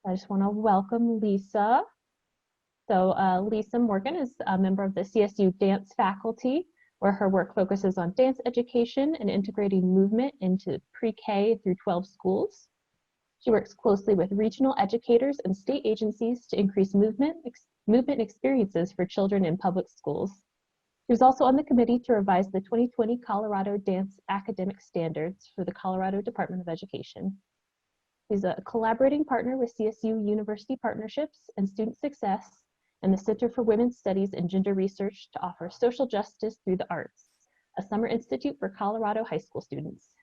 I just want to welcome Lisa. Lisa Morgan is a member of the CSU dance faculty, where her work focuses on dance education and integrating movement into pre-K through 12 schools. She works closely with regional educators and state agencies to increase movement experiences for children in public schools. She was also on the committee to revise the 2020 Colorado Dance Academic Standards for the Colorado Department of Education. She's a collaborating partner with CSU University Partnerships and Student Success and the Center for Women's Studies and Gender Research to offer social justice through the arts, a summer institute for Colorado high school students.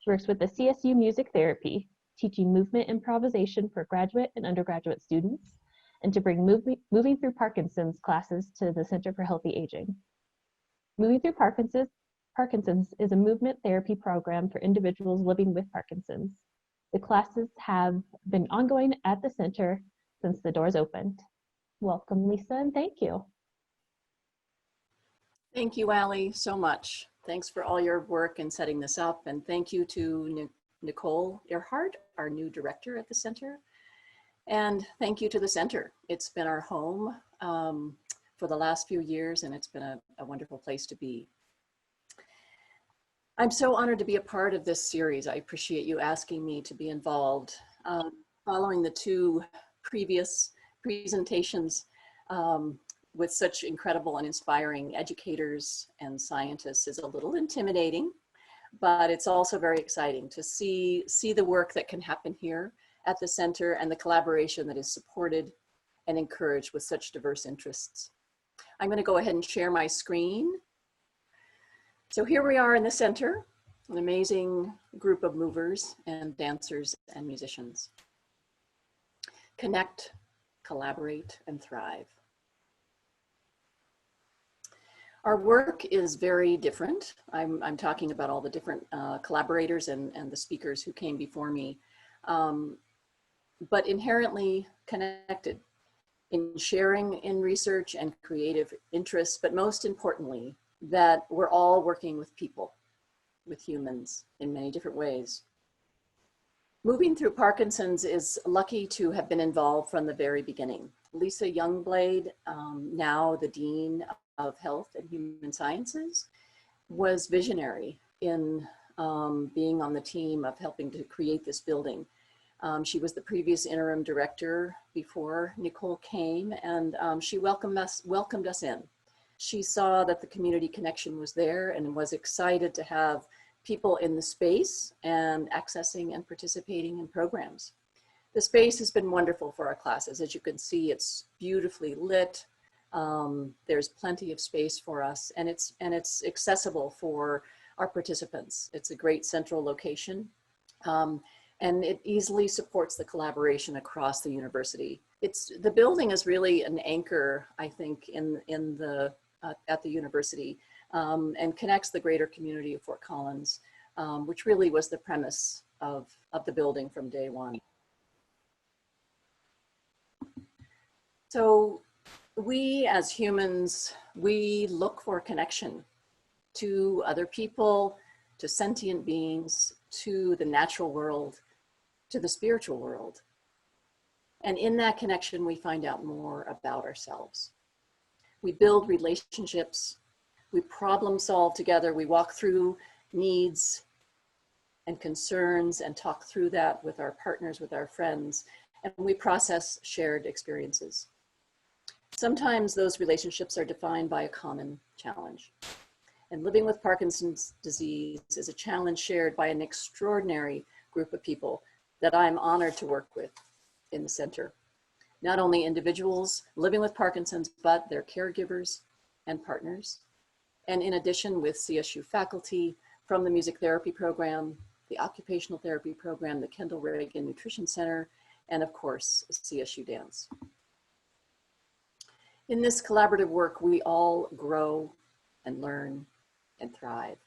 She works with the CSU Music Therapy, teaching movement improvisation for graduate and undergraduate students, and to bring Moving Through Parkinson's classes to the Center for Healthy Aging. Moving Through Parkinson's is a movement therapy program for individuals living with Parkinson's. The classes have been ongoing at the center since the doors opened. Welcome, Lisa, and thank you. Thank you, Allie, so much. Thanks for all your work in setting this up, and thank you to Nicole Earhart, our new director at the center. And thank you to the center. It's been our home for the last few years, and it's been a wonderful place to be. I'm so honored to be a part of this series. I appreciate you asking me to be involved. Following the two previous presentations with such incredible and inspiring educators and scientists is a little intimidating, but it's also very exciting to see the work that can happen here at the center and the collaboration that is supported and encouraged with such diverse interests. I'm going to go ahead and share my screen. So here we are in the center, an amazing group of movers and dancers and musicians. Connect, collaborate, and thrive. Our work is very different. I'm talking about all the different collaborators and the speakers who came before me, but inherently connected in sharing in research and creative interests, but most importantly, that we're all working with people, with humans in many different ways. Moving Through Parkinson's is lucky to have been involved from the very beginning. Lisa Youngblade, now the Dean of Health and Human Sciences, was visionary in being on the team of helping to create this building. She was the previous interim director before Nicole came, and she welcomed us in. She saw that the community connection was there and was excited to have people in the space and accessing and participating in programs. The space has been wonderful for our classes. As you can see, it's beautifully lit. There's plenty of space for us, and it's accessible for our participants. It's a great central location, and it easily supports the collaboration across the university. The building is really an anchor, I think, at the university, and connects the greater community of Fort Collins, which really was the premise of the building from day one. So we as humans, we look for connection to other people, to sentient beings, to the natural world, to the spiritual world. And in that connection, we find out more about ourselves. We build relationships, we problem solve together, we walk through needs and concerns and talk through that with our partners, with our friends, and we process shared experiences. Sometimes those relationships are defined by a common challenge. And living with Parkinson's disease is a challenge shared by an extraordinary group of people that I'm honored to work with in the center. Not only individuals living with Parkinson's, but their caregivers and partners. And in addition, with CSU faculty from the music therapy program, the occupational therapy program, the Kendall Reagan Nutrition Center, and of course, CSU Dance. In this collaborative work, we all grow and learn and thrive.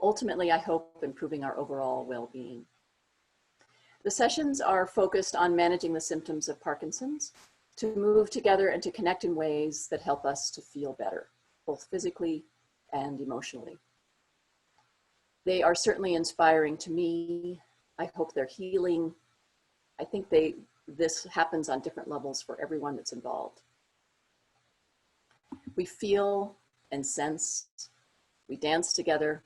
Ultimately, I hope improving our overall well-being. The sessions are focused on managing the symptoms of Parkinson's, to move together and to connect in ways that help us to feel better, both physically and emotionally. They are certainly inspiring to me. I hope they're healing. I think they this happens on different levels for everyone that's involved. We feel and sense, we dance together.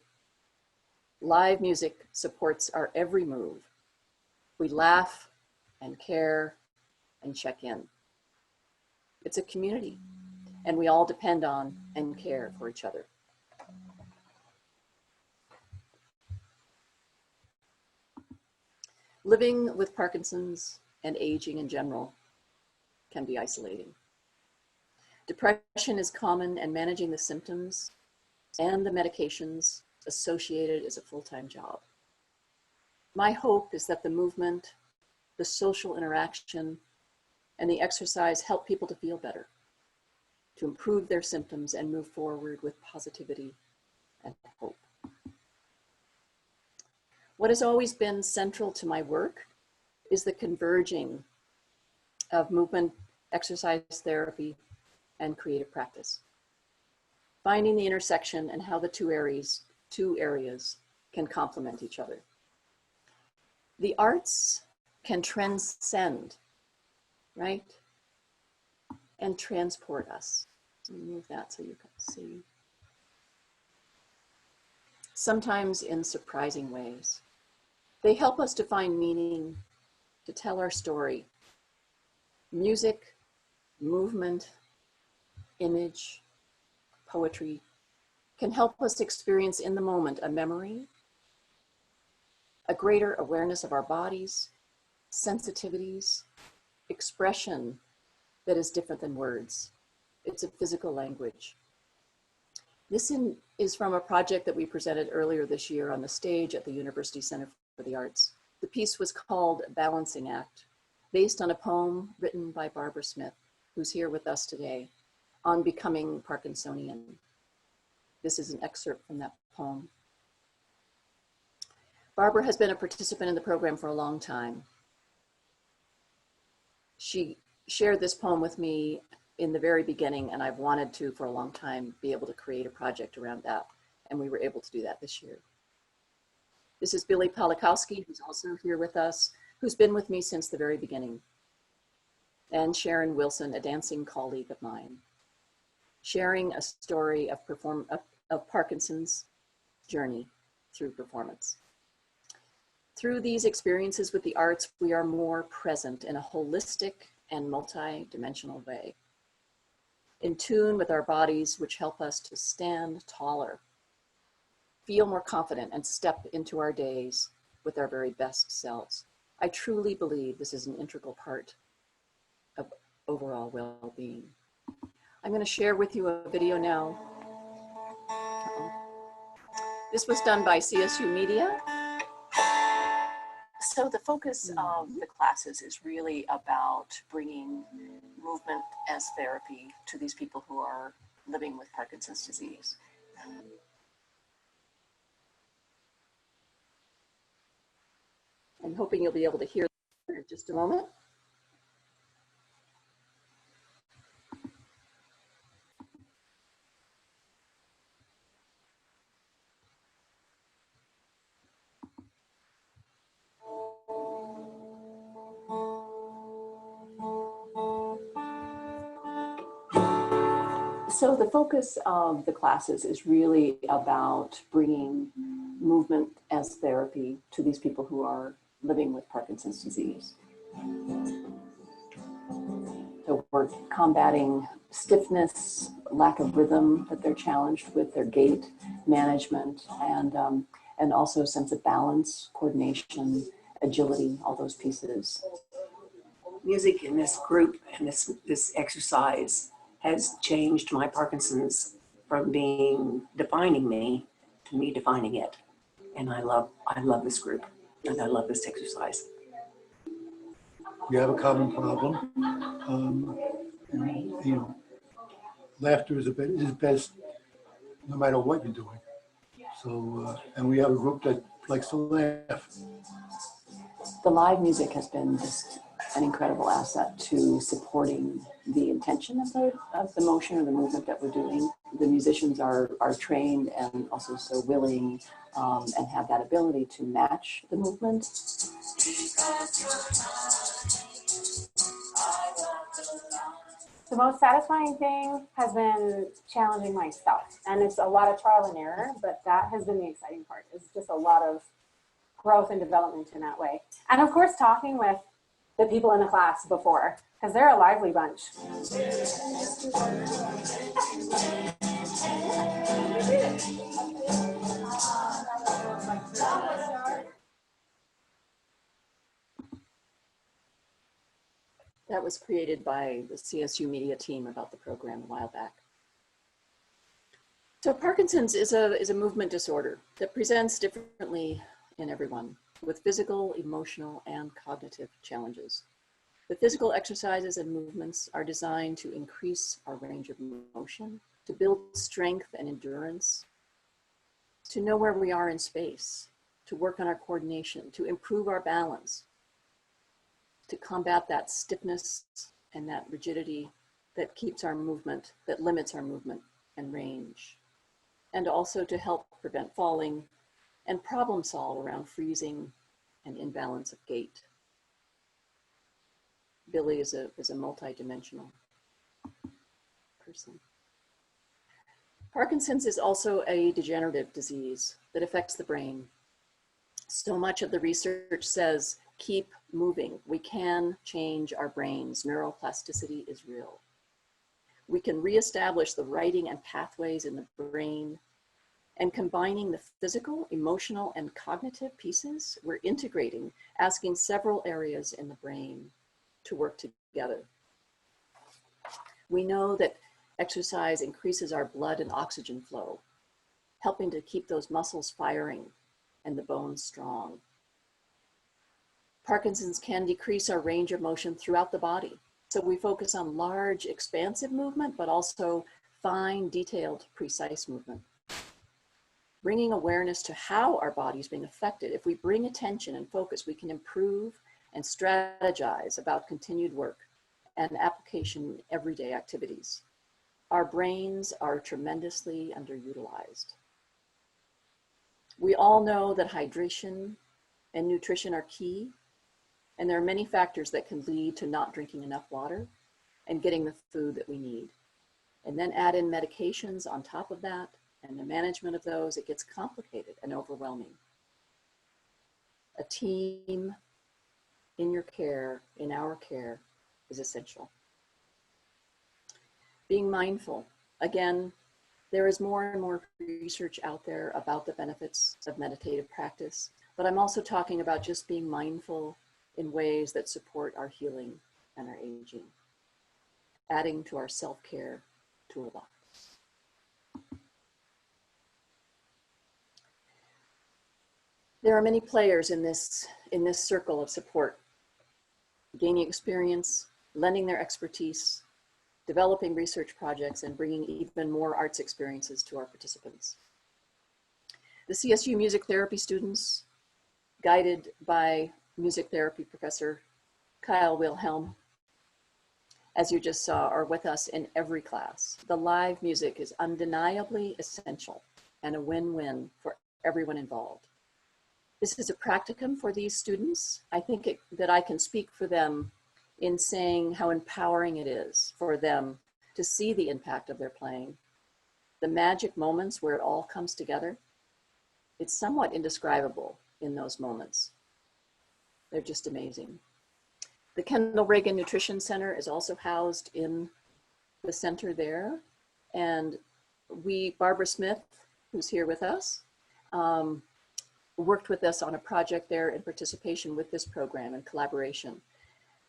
Live music supports our every move. We laugh and care and check in. It's a community, and we all depend on and care for each other. Living with Parkinson's and aging in general can be isolating. Depression is common, and managing the symptoms and the medications associated is a full-time job. My hope is that the movement, the social interaction, and the exercise help people to feel better, to improve their symptoms and move forward with positivity and hope. What has always been central to my work is the converging of movement, exercise therapy, and creative practice. Finding the intersection and how the two areas can complement each other. The arts can transcend, right? And transport us. Let me move that so you can see. Sometimes in surprising ways. They help us to find meaning, to tell our story. Music, movement, image, poetry can help us experience in the moment a memory, a greater awareness of our bodies, sensitivities, expression that is different than words. It's a physical language. This is from a project that we presented earlier this year on the stage at the University Center for the Arts. The piece was called Balancing Act, based on a poem written by Barbara Smith, who's here with us today, on becoming Parkinsonian. This is an excerpt from that poem. Barbara has been a participant in the program for a long time. She shared this poem with me in the very beginning, and I've wanted to, for a long time, be able to create a project around that, and we were able to do that this year. This is Billy Polakowski, who's also here with us, who's been with me since the very beginning, and Sharon Wilson, a dancing colleague of mine, sharing a story of Parkinson's journey through performance. Through these experiences with the arts, we are more present in a holistic and multi-dimensional way, in tune with our bodies, which help us to stand taller, feel more confident, and step into our days with our very best selves. I truly believe this is an integral part of overall well-being. I'm going to share with you a video now. This was done by CSU Media. So the focus of the classes is really about bringing movement as therapy to these people who are living with Parkinson's disease. I'm hoping you'll be able to hear in just a moment. So the focus of the classes is really about bringing movement as therapy to these people who are living with Parkinson's disease. So we're combating stiffness, lack of rhythm that they're challenged with, their gait management, and also a sense of balance, coordination, agility, all those pieces. Music in this group and this exercise has changed my Parkinson's from being defining me to me defining it. And I love this group, and I love this exercise. We have a common problem. And, you know, laughter is best no matter what you're doing. So, and we have a group that likes to laugh. The live music has been just an incredible asset to supporting the intention of the motion or the movement that we're doing. The musicians are trained and also so willing and have that ability to match the movement. The most satisfying thing has been challenging myself, and it's a lot of trial and error, but that has been the exciting part. It's just a lot of growth and development in that way. And of course, talking with the people in the class before, because they're a lively bunch. That was created by the CSU media team about the program a while back. So Parkinson's is a movement disorder that presents differently in everyone with physical, emotional, and cognitive challenges. The physical exercises and movements are designed to increase our range of motion, to build strength and endurance, to know where we are in space, to work on our coordination, to improve our balance, to combat that stiffness and that rigidity that keeps our movement, that limits our movement and range, and also to help prevent falling and problem solve around freezing and imbalance of gait. Billy is a multi-dimensional person. Parkinson's is also a degenerative disease that affects the brain. So much of the research says, keep moving. We can change our brains. Neuroplasticity is real. We can reestablish the writing and pathways in the brain, and combining the physical, emotional, and cognitive pieces, we're integrating, asking several areas in the brain to work together. We know that exercise increases our blood and oxygen flow, helping to keep those muscles firing and the bones strong. Parkinson's can decrease our range of motion throughout the body. So we focus on large, expansive movement, but also fine, detailed, precise movement. Bringing awareness to how our body is being affected. If we bring attention and focus, we can improve and strategize about continued work and application in everyday activities. Our brains are tremendously underutilized. We all know that hydration and nutrition are key, and there are many factors that can lead to not drinking enough water and getting the food that we need. And then add in medications on top of that, and the management of those, it gets complicated and overwhelming. A team in your care, in our care, is essential. Being mindful. Again, there is more and more research out there about the benefits of meditative practice, but I'm also talking about just being mindful in ways that support our healing and our aging, adding to our self-care toolbox. There are many players in this circle of support, gaining experience, lending their expertise, developing research projects, and bringing even more arts experiences to our participants. The CSU music therapy students, guided by music therapy professor Kyle Wilhelm, as you just saw, are with us in every class. The live music is undeniably essential and a win-win for everyone involved. This is a practicum for these students. I think that I can speak for them in saying how empowering it is for them to see the impact of their playing, the magic moments where it all comes together. It's somewhat indescribable in those moments. They're just amazing. The Kendall Reagan Nutrition Center is also housed in the center there. And Barbara Smith, who's here with us, worked with us on a project there in participation with this program and collaboration.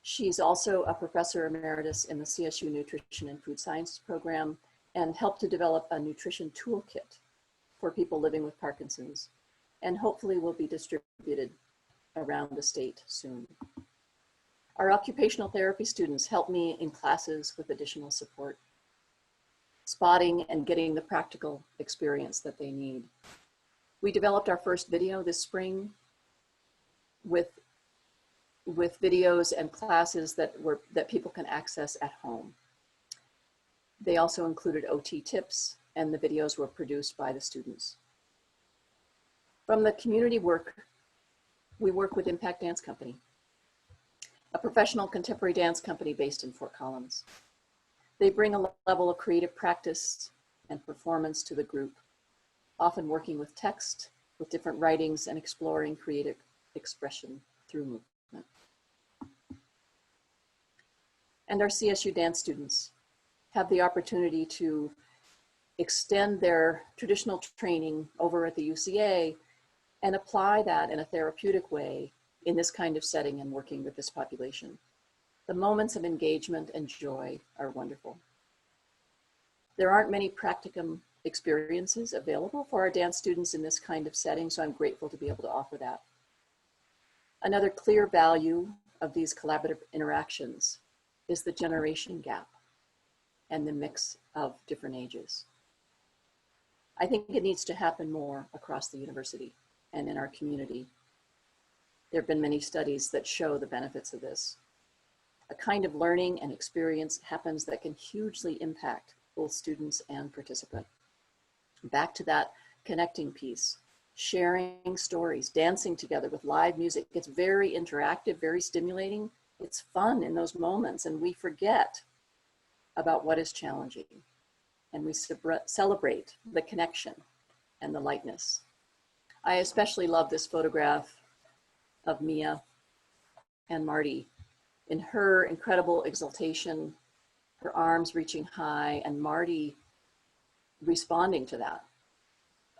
She's also a professor emeritus in the CSU Nutrition and Food Sciences program and helped to develop a nutrition toolkit for people living with Parkinson's, and hopefully will be distributed around the state soon. Our occupational therapy students help me in classes with additional support, spotting and getting the practical experience that they need. We developed our first video this spring with videos and classes that people can access at home. They also included OT tips, and the videos were produced by the students. From the community work, we work with Impact Dance Company, a professional contemporary dance company based in Fort Collins. They bring a level of creative practice and performance to the group, often working with text, with different writings, and exploring creative expression through movement. And our CSU dance students have the opportunity to extend their traditional training over at the UCA and apply that in a therapeutic way in this kind of setting and working with this population. The moments of engagement and joy are wonderful. There aren't many practicum experiences available for our dance students in this kind of setting, so I'm grateful to be able to offer that. Another clear value of these collaborative interactions is the generation gap and the mix of different ages. I think it needs to happen more across the university and in our community. There have been many studies that show the benefits of this. A kind of learning and experience happens that can hugely impact both students and participants. Back to that connecting piece, sharing stories, dancing together with live music. It's very interactive, very stimulating. It's fun in those moments, and we forget about what is challenging. And we celebrate the connection and the lightness. I especially love this photograph of Mia and Marty in her incredible exultation, her arms reaching high, and Marty responding to that.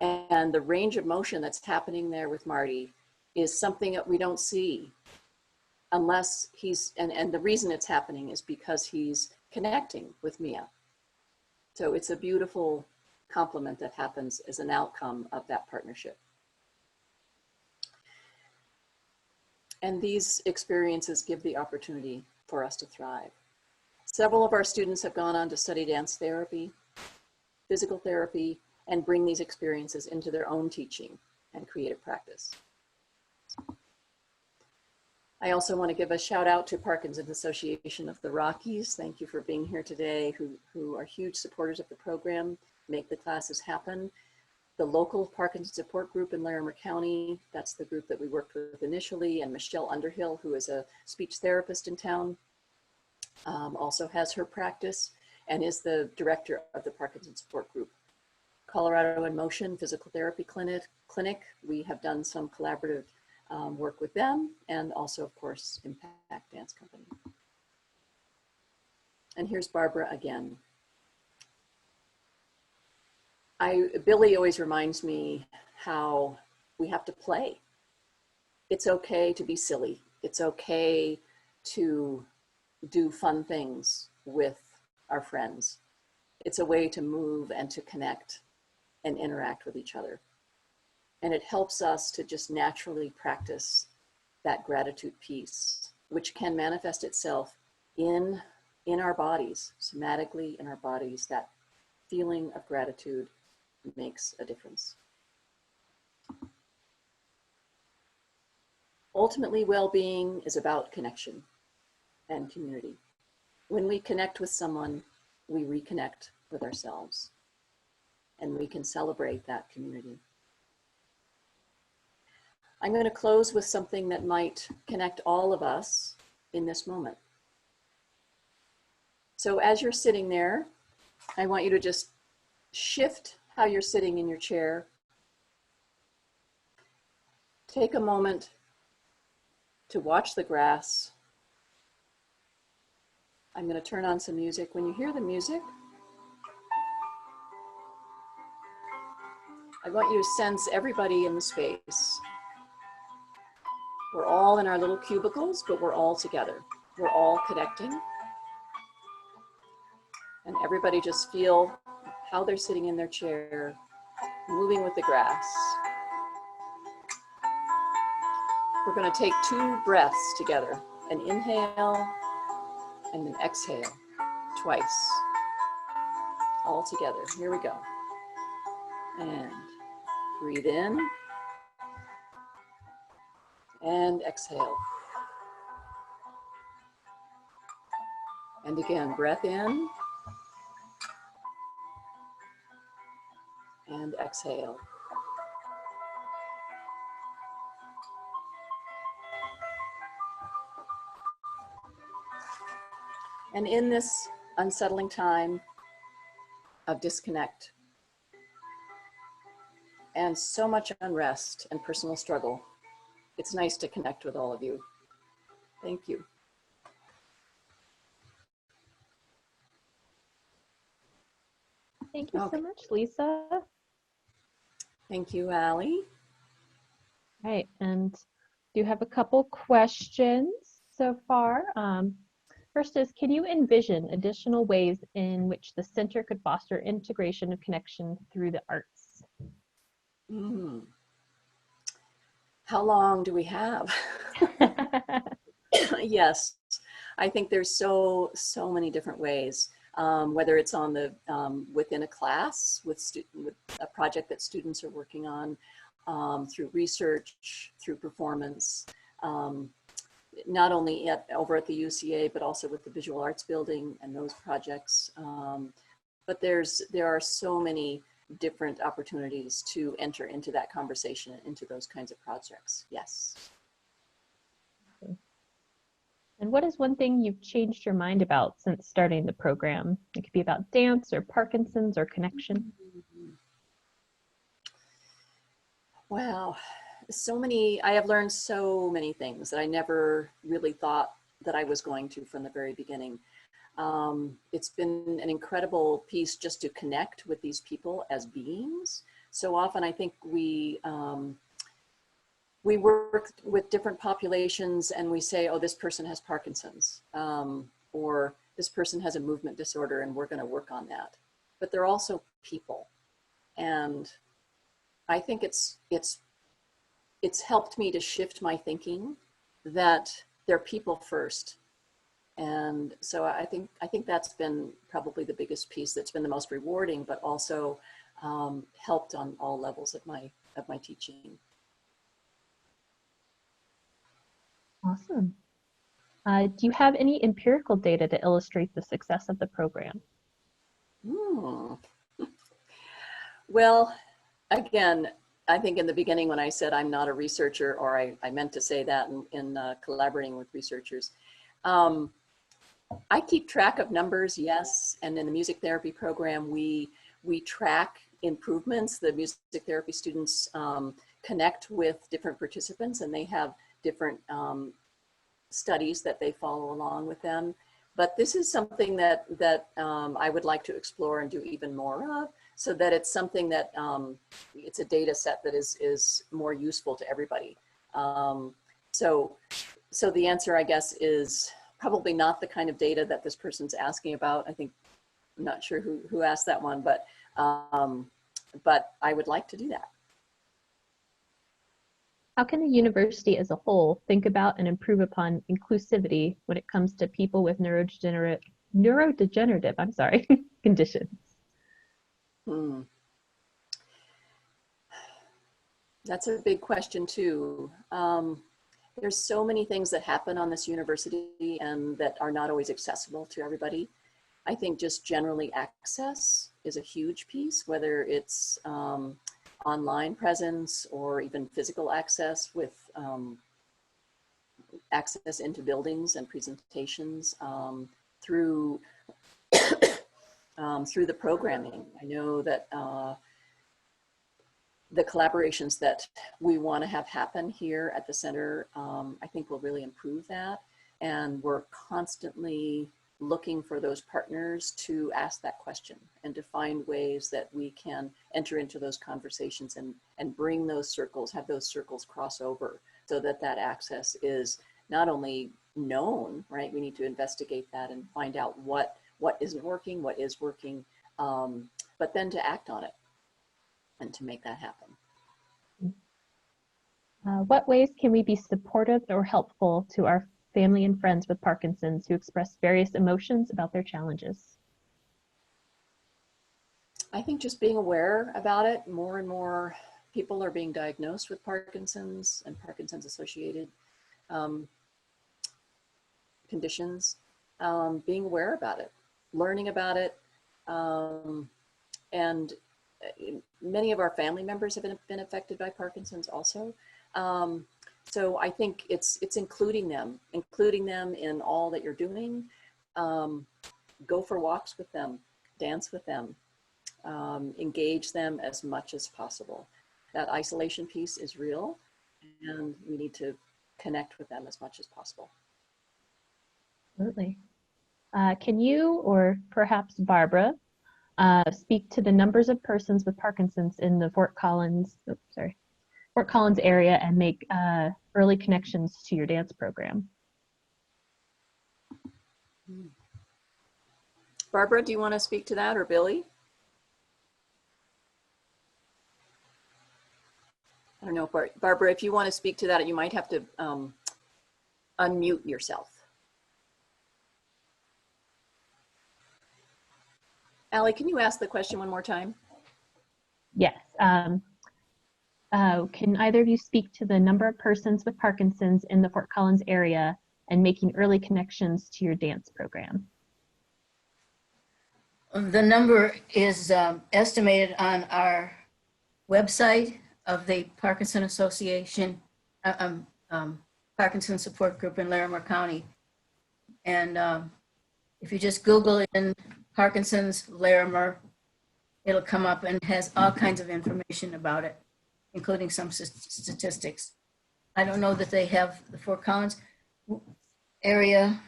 And the range of motion that's happening there with Marty is something that we don't see unless he's, and the reason it's happening is because he's connecting with Mia. So it's a beautiful compliment that happens as an outcome of that partnership. And these experiences give the opportunity for us to thrive. Several of our students have gone on to study dance therapy, physical therapy, and bring these experiences into their own teaching and creative practice. I also want to give a shout out to Parkinson Association of the Rockies. Thank you for being here today, who are huge supporters of the program, make the classes happen. The local Parkinson support group in Larimer County, that's the group that we worked with initially, and Michelle Underhill, who is a speech therapist in town, also has her practice and is the director of the Parkinson support group. Colorado in Motion Physical Therapy Clinic, we have done some collaborative work with them, and also, of course, Impact Dance Company. And here's Barbara again. Billy always reminds me how we have to play. It's okay to be silly. It's okay to do fun things with our friends. It's a way to move and to connect and interact with each other. And it helps us to just naturally practice that gratitude piece, which can manifest itself in our bodies, somatically in our bodies. That feeling of gratitude makes a difference. Ultimately, well-being is about connection and community. When we connect with someone, we reconnect with ourselves, and we can celebrate that community. I'm going to close with something that might connect all of us in this moment. So as you're sitting there, I want you to just shift how you're sitting in your chair. Take a moment to watch the grass. I'm going to turn on some music. When you hear the music, I want you to sense everybody in the space. We're all in our little cubicles, but we're all together. We're all connecting. And everybody just feel how they're sitting in their chair, moving with the grass. We're going to take 2 breaths together, an inhale and an exhale, twice, all together. Here we go. And breathe in and exhale. And again, breath in and exhale. And in this unsettling time of disconnect and so much unrest and personal struggle. It's nice to connect with all of you. Thank you. Thank you so Okay. much, Lisa. Thank you, Allie. Right, and do have a couple questions so far. First is, can you envision additional ways in which the center could foster integration of connection through the arts? How long do we have? Yes, I think there's so many different ways. Whether it's on the within a class with a project that students are working on, through research, through performance, not only over at the UCA, but also with the Visual Arts Building and those projects. But there are so many different opportunities to enter into that conversation, into those kinds of projects. Yes. And what is one thing you've changed your mind about since starting the program? It could be about dance or Parkinson's or connection. Wow, I have learned so many things that I never really thought that I was going to from the very beginning. It's been an incredible piece just to connect with these people as beings. So often I think we work with different populations and we say, oh, this person has Parkinson's, or this person has a movement disorder and we're gonna work on that. But they're also people. And I think it's helped me to shift my thinking that they're people first. And so I think that's been probably the biggest piece that's been the most rewarding, but also helped on all levels of my teaching. Awesome. Do you have any empirical data to illustrate the success of the program? Well, again, I think in the beginning when I said I'm not a researcher, or I meant to say that in collaborating with researchers, I keep track of numbers, yes, and in the music therapy program, we track improvements. The music therapy students connect with different participants and they have different studies that they follow along with them. But this is something that I would like to explore and do even more of, so that it's something that it's a data set that is more useful to everybody. So the answer, I guess, is probably not the kind of data that this person's asking about. I think, I'm not sure who asked that one, but I would like to do that. How can the university as a whole think about and improve upon inclusivity when it comes to people with neurodegenerative conditions? That's a big question too. There's so many things that happen on this university and that are not always accessible to everybody. I think just generally access is a huge piece, whether it's online presence or even physical access with access into buildings and presentations through through the programming. I know that the collaborations that we want to have happen here at the center, I think will really improve that. And we're constantly looking for those partners to ask that question and to find ways that we can enter into those conversations and bring those circles, have those circles cross over, so that that access is not only known, right? We need to investigate that and find out what isn't working, what is working, but then to act on it and to make that happen. What ways can we be supportive or helpful to our family and friends with Parkinson's who express various emotions about their challenges? I think just being aware about it. More and more people are being diagnosed with Parkinson's and Parkinson's associated conditions. Being aware about it, learning about it, and many of our family members have been affected by Parkinson's also. So I think it's including them in all that you're doing, go for walks with them, dance with them, engage them as much as possible. That isolation piece is real, and we need to connect with them as much as possible. Absolutely. Can you, or perhaps Barbara, speak to the numbers of persons with Parkinson's in the Fort Collins area and make early connections to your dance program? Barbara, do you want to speak to that, or Billy? I don't know, Barbara, if you want to speak to that, you might have to unmute yourself. Allie, can you ask the question one more time? Yes. Can either of you speak to the number of persons with Parkinson's in the Fort Collins area and making early connections to your dance program? The number is estimated on our website of the Parkinson Association, Parkinson Support Group in Larimer County. And if you just Google in Parkinson's Larimer, it'll come up and has all kinds of information about it, including some statistics. I don't know that they have the Fort Collins area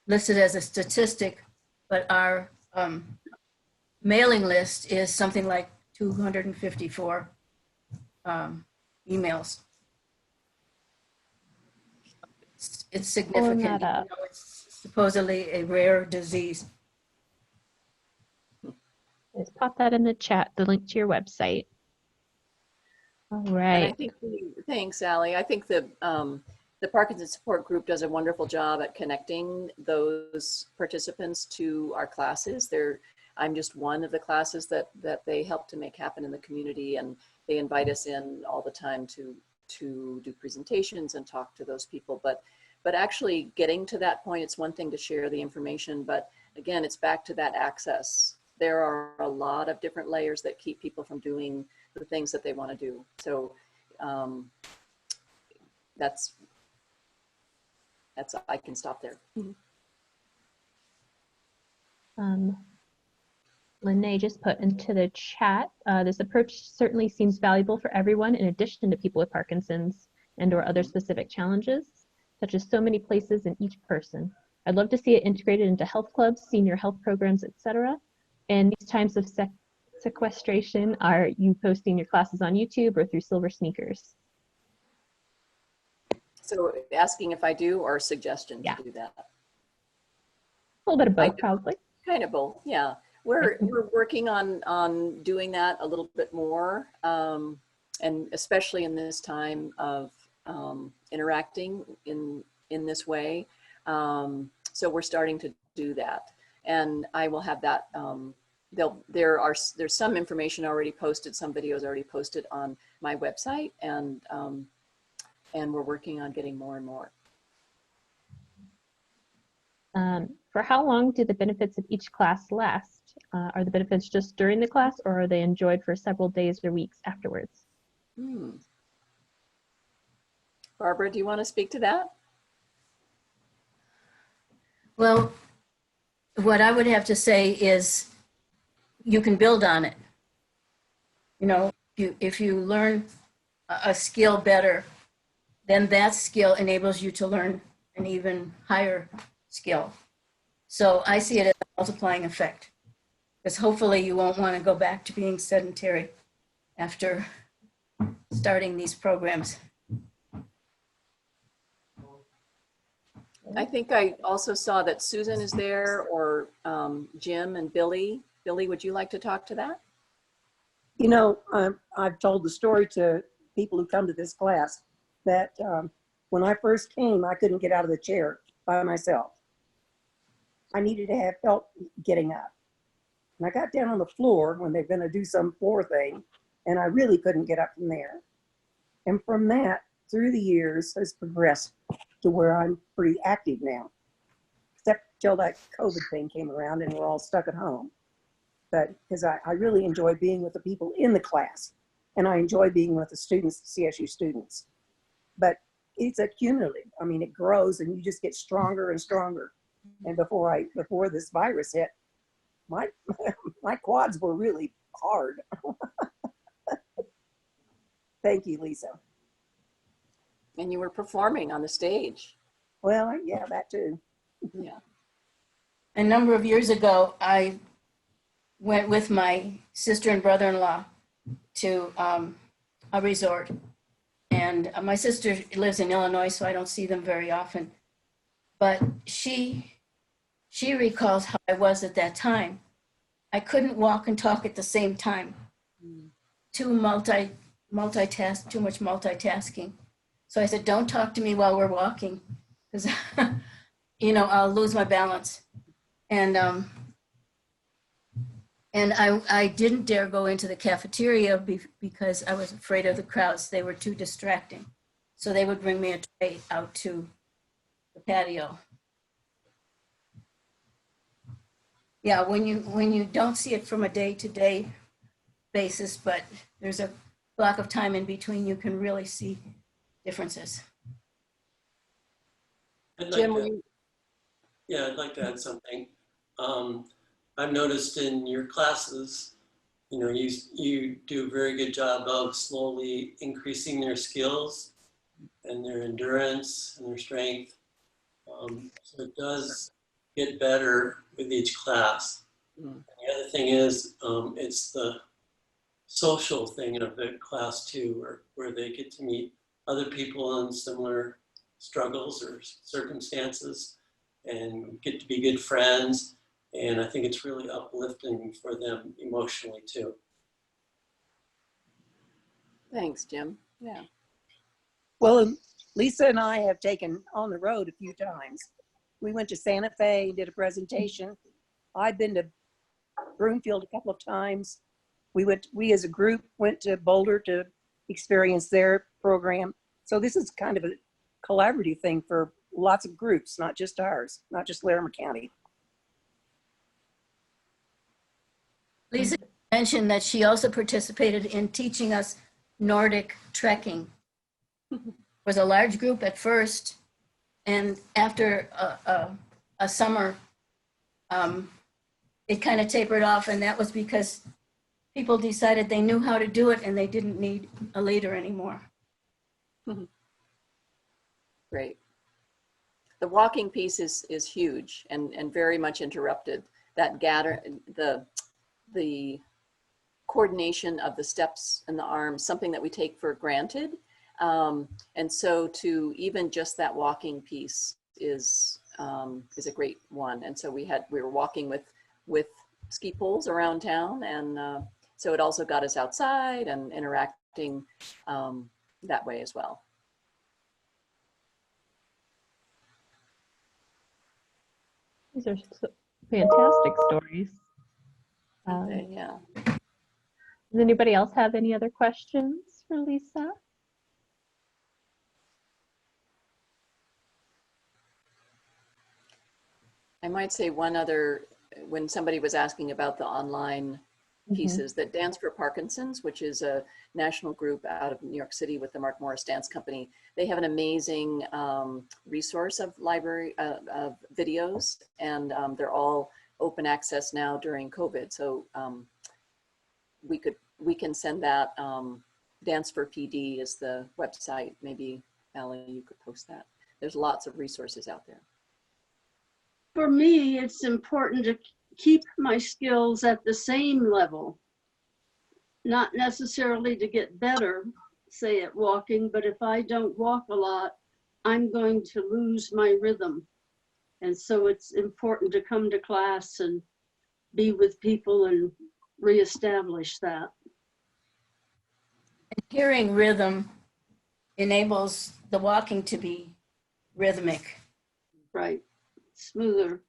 listed as a statistic, but our mailing list is something like 254 emails. It's significant. Pulling that up. You know, it's supposedly a rare disease. Just pop that in the chat, the link to your website. All And I right. think, thanks, Allie. I think the Parkinson Support Group does a wonderful job at connecting those participants to our classes. I'm just one of the classes that they help to make happen in the community, and they invite us in all the time to do presentations and talk to those people. But actually getting to that point, it's one thing to share the information, but again, it's back to that access. There are a lot of different layers that keep people from doing the things that they want to do. So that's I can stop there. Lene just put into the chat, this approach certainly seems valuable for everyone in addition to people with Parkinson's and or other specific challenges, such as so many places in each person. I'd love to see it integrated into health clubs, senior health programs, etc. In these times of sequestration, are you posting your classes on YouTube or through Silver Sneakers? So asking if I do, or a suggestion Yeah. to do that? A little bit of both, probably. Kind of both, yeah. We're working on doing that a little bit more, and especially in this time of interacting in this way. So we're starting to do that, and I will have that. There's some information already posted, some videos already posted on my website, and we're working on getting more and more. For how long do the benefits of each class last? Are the benefits just during the class, or are they enjoyed for several days or weeks afterwards? Barbara, do you want to speak to that? Well, what I would have to say is you can build on it. You know, if you learn a skill better, then that skill enables you to learn an even higher skill. So I see it as a multiplying effect, because hopefully you won't want to go back to being sedentary after starting these programs. I think I also saw that Susan is there, or Jim and Billy. Billy, would you like to talk to that? You know, I've told the story to people who come to this class that when I first came, I couldn't get out of the chair by myself. I needed to have help getting up. And I got down on the floor when they're going to do some floor thing, and I really couldn't get up from there. And from that, through the years, has progressed to where I'm pretty active now, except till that COVID thing came around and we're all stuck at home. But because I really enjoy being with the people in the class, and I enjoy being with the students, the CSU students. But it's accumulative. I mean, it grows and you just get stronger and stronger And before this virus hit, my my quads were really hard. Thank you, Lisa. And you were performing on the stage. Well, yeah, that too. Yeah. A number of years ago, I went with my sister and brother-in-law to a resort. And my sister lives in Illinois, so I don't see them very often. But she recalls how I was at that time. I couldn't walk and talk at the same time. Too much multitasking. So I said, don't talk to me while we're walking, because I'll lose my balance. And I didn't dare go into the cafeteria because I was afraid of the crowds. They were too distracting. So they would bring me a tray out to the patio. Yeah, when you don't see it from a day-to-day basis, but there's a block of time in between, you can really see differences. Jim, I'd like to add something. I've noticed in your classes, you do a very good job of slowly increasing their skills and their endurance and their strength. So it does get better with each class. And the other thing is, it's the social thing of the class too, where they get to meet other people in similar struggles or circumstances and get to be good friends. And I think it's really uplifting for them emotionally too. thanks, Jim. Yeah. Well, Lisa and I have taken on the road a few times. We went to Santa Fe, did a presentation. I've been to Broomfield a couple of times. We as a group went to Boulder to experience their program. So this is kind of a collaborative thing for lots of groups, not just ours, not just Larimer County. Lisa mentioned that she also participated in teaching us Nordic Trekking. It was a large group at first, and after a summer, it kind of tapered off, and that was because people decided they knew how to do it and they didn't need a leader anymore. Great. The walking piece is huge and very much interrupted. That the coordination of the steps and the arms, something that we take for granted. And so to even just that walking piece is a great one. And so we were walking with ski poles around town, and so it also got us outside and interacting that way as well. These are fantastic stories. Yeah. Does anybody else have any other questions for Lisa? I might say one other, when somebody was asking about the online pieces, that Dance for Parkinson's, which is a national group out of New York City with the Mark Morris Dance Company, they have an amazing resource of library of videos, and they're all open access now during COVID. So we can send that. Dance for PD is the website. Maybe Allie, you could post that. There's lots of resources out there. For me, it's important to keep my skills at the same level, not necessarily to get better, say at walking, but if I don't walk a lot, I'm going to lose my rhythm. And so it's important to come to class and be with people and reestablish that. Hearing rhythm enables the walking to be rhythmic. Right, smoother.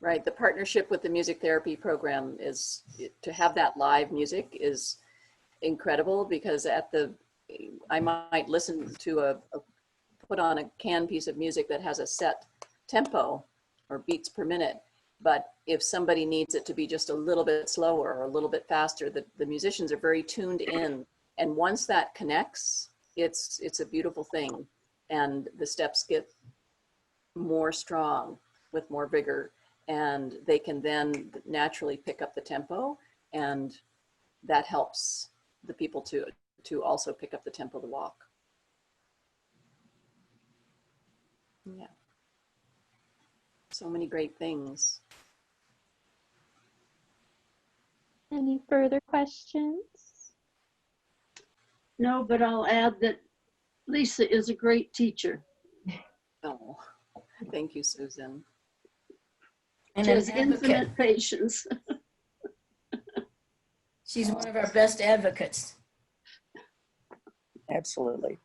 Right, the partnership with the music therapy program is, to have that live music is incredible, because I might listen to put on a canned piece of music that has a set tempo or beats per minute. But if somebody needs it to be just a little bit slower or a little bit faster, the musicians are very tuned in. And once that connects, it's a beautiful thing. And the steps get more strong with more vigor, and they can then naturally pick up the tempo, and that helps the people to also pick up the tempo to walk. Yeah. So many great things. Any further questions? No, but I'll add that Lisa is a great teacher. Oh, thank you, Susan. And She an has advocate. infinite patience. She's one of our best advocates. Absolutely.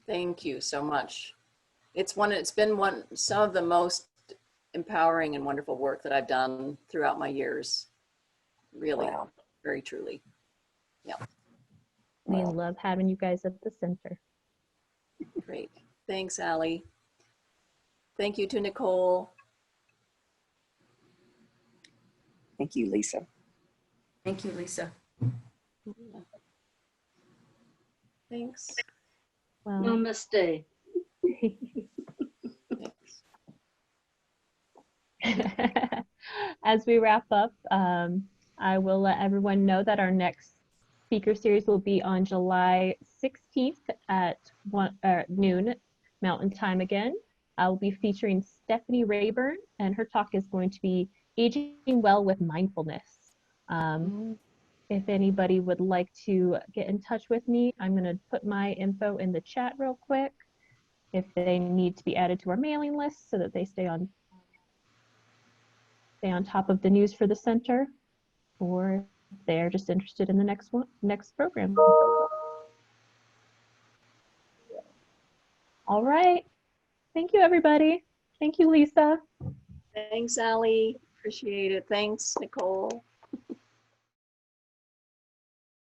Thank you so much. It's been some of the most empowering and wonderful work that I've done throughout my years. Really, Wow. very truly. Yeah, We Wow. love having you guys at the center. great. Thanks, Allie. Thank you to Nicole. Thank you, Lisa. Thank you, Lisa. Thanks. Well, Namaste. Thanks. as we wrap up, I will let everyone know that our next speaker series will be on July 16th at noon Mountain Time again. I'll be featuring Stephanie Rayburn, and her talk is going to be Aging Well with Mindfulness. If anybody would like to get in touch with me, I'm going to put my info in the chat real quick. If they need to be added to our mailing list so that they stay on top of the news for the center, or if they're just interested in the next program. All right. Thank you, everybody. Thank you, Lisa. Thanks, Allie. Appreciate it. Thanks, Nicole.